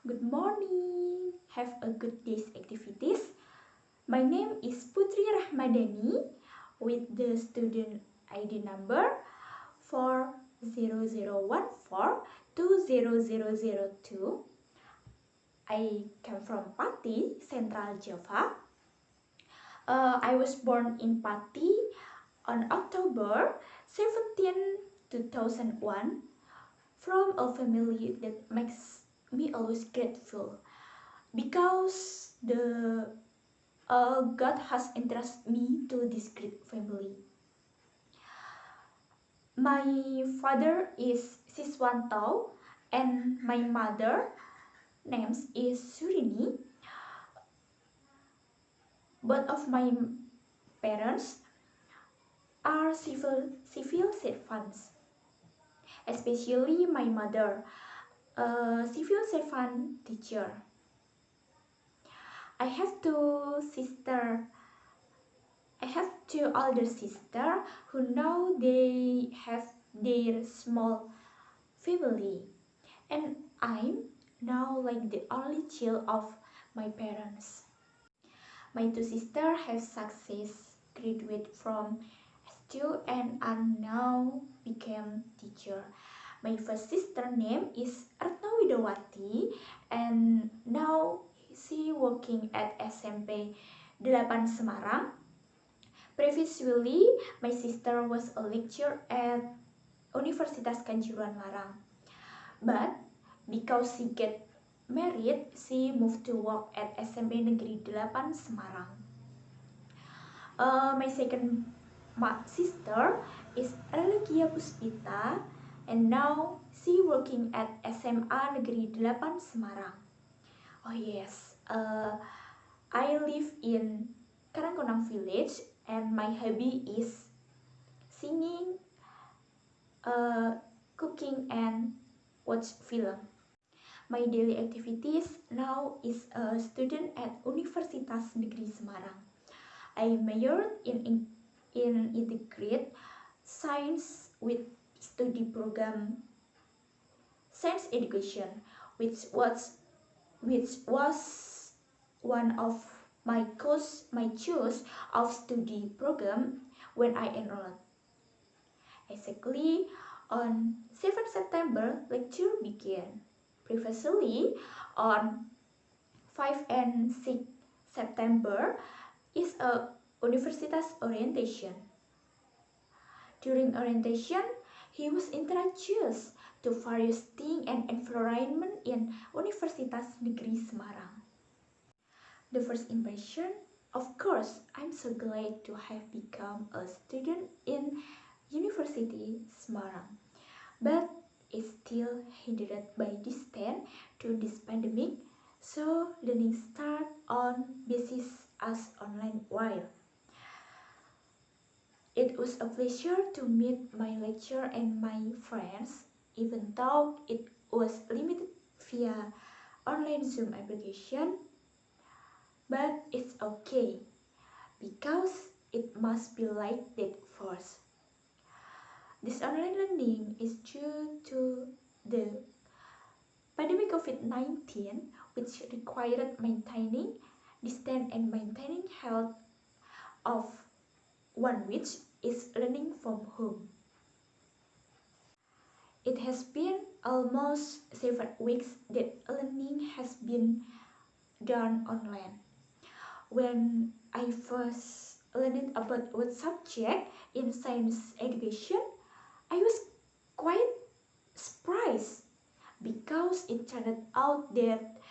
Good morning. Have a good day's activities. My name is Putri Rahmadani with the student ID number 40014200002. I come from Pati, Central Java. I was born in Pati on October 17, 2001 from a family that makes me always grateful because God has entrusted me to this great family. My father is Siswanto and my mother names is Surini. Both of my parents are civil servants, especially my mother, a civil servant teacher. I have two older sisters who now they have their small family, and I'm now like the only child of my parents. My two sisters have success, graduate from S2 and are now became teacher. My first sister name is Ratna Widawati and now she working at SMP 8 Semarang. Previously, my sister was a lecturer at Universitas Kanjuruhan Larang. But because she get married, she moved to work at SMP Negeri 8 Semarang. My second sister is Religia Puspita and now she working at SMA Negeri 8 Semarang. Oh yes, I live in Karangkonang village and my hobby is singing, cooking and watch film. My daily activities now is a student at Universitas Negeri Semarang. I majored in integrated science with study program science education, which was one of my choice of study program when I enrolled. Exactly on 7 September, lecture began. Previously, on 5 and 6 September is a universitas orientation. During orientation, he was introduced to various things and environment in Universitas Negeri Semarang. The first impression, of course, I'm so glad to have become a student in University Semarang, but it's still hindered by distance to this pandemic, so learning start on basis as online while. It was a pleasure to meet my lecturer and my friends, even though it was limited via online Zoom application, but it's okay because it must be like that first. This online learning is due to the pandemic COVID-19, which required maintaining distance and maintaining health of one which is learning from home. It has been almost 7 weeks that learning has been done online. When I first learned about what subject in science education, I was quite surprised because it turned out that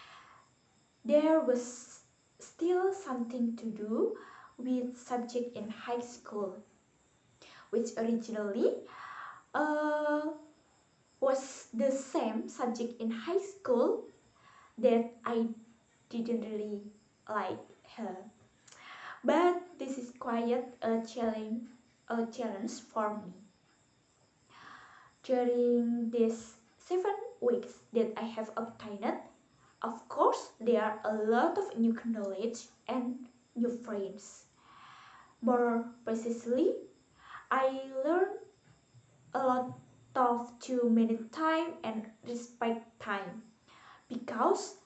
there was still something to do with subject in high school, which originally was the same subject in high school that I didn't really like her. But this is quite a challenge for me. During these 7 weeks that I have obtained, of course, there are a lot of new knowledge and new friends. More precisely, I learned a lot of to manage time and respect time because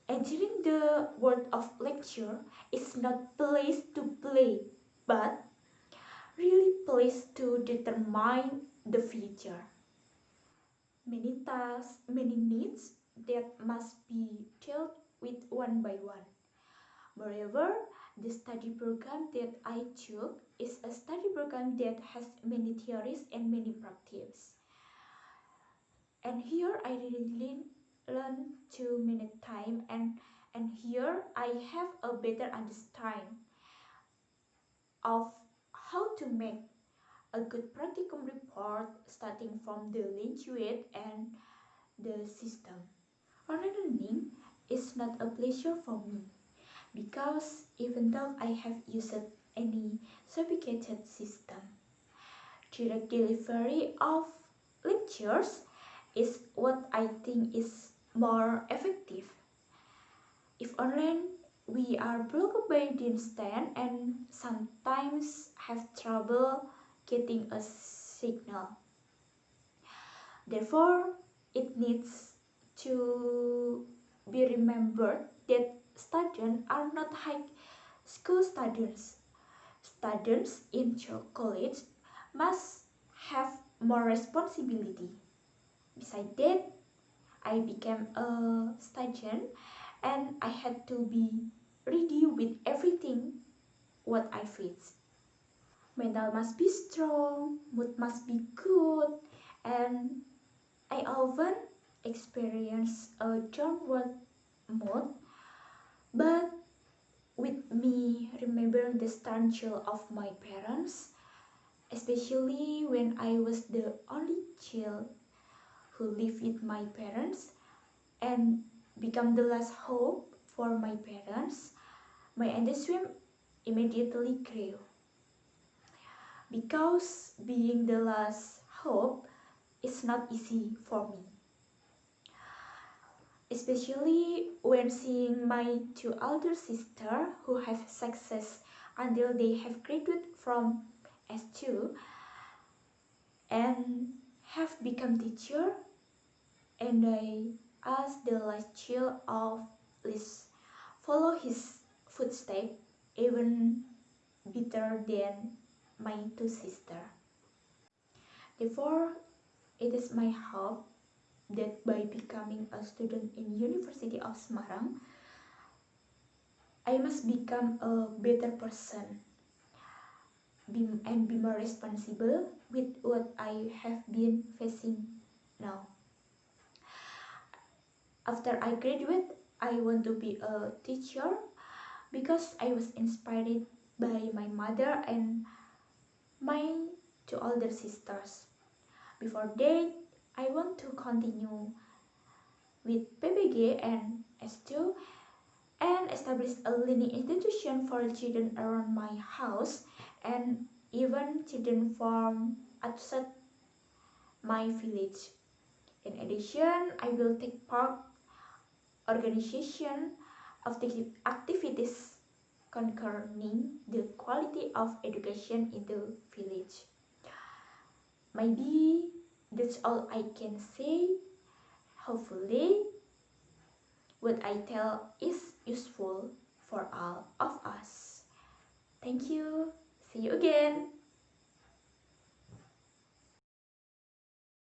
Entering the world of lecture is not place to play, but really place to determine the future. Many tasks, many needs that must be dealt with one by one. Moreover, the study program that I took is a study program that has many theories and many practices. And here I really learn to manage time, and here I have a better understanding of how to make a good practicum report starting from the language and the system. Online learning is not a pleasure for me because even though I have used any sophisticated system, direct delivery of lectures is what I think is more effective. If online, we are blocked by the stand and sometimes have trouble getting a signal. Therefore, it needs to be remembered that students are not high school students. Students in college must have more responsibility. Besides that, I became a student and I had to be ready with everything what I face. Mental must be strong, mood must be good, and I often experience a downward mood, but with me remembering the struggle of my parents, especially when I was the only child who lived with my parents and become the last hope for my parents, my enthusiasm immediately grew. Because being the last hope is not easy for me, especially when seeing my two older sisters who have success until they have graduated from S2 and have become teacher, and I asked the last child of Liz follow his footsteps even better than my two sisters. Therefore, it is my hope that by becoming a student in University of Semarang, I must become a better person and be more responsible with what I have been facing now. After I graduate, I want to be a teacher because I was inspired by my mother and my two older sisters. Before that, I want to continue with PPG and S2 and establish a learning institution for children around my house and even children from outside my village. In addition, I will take part organization of the activities concerning the quality of education in the village. Maybe that's all I can say. Hopefully, what I tell is useful for all of us. Thank you. See you again.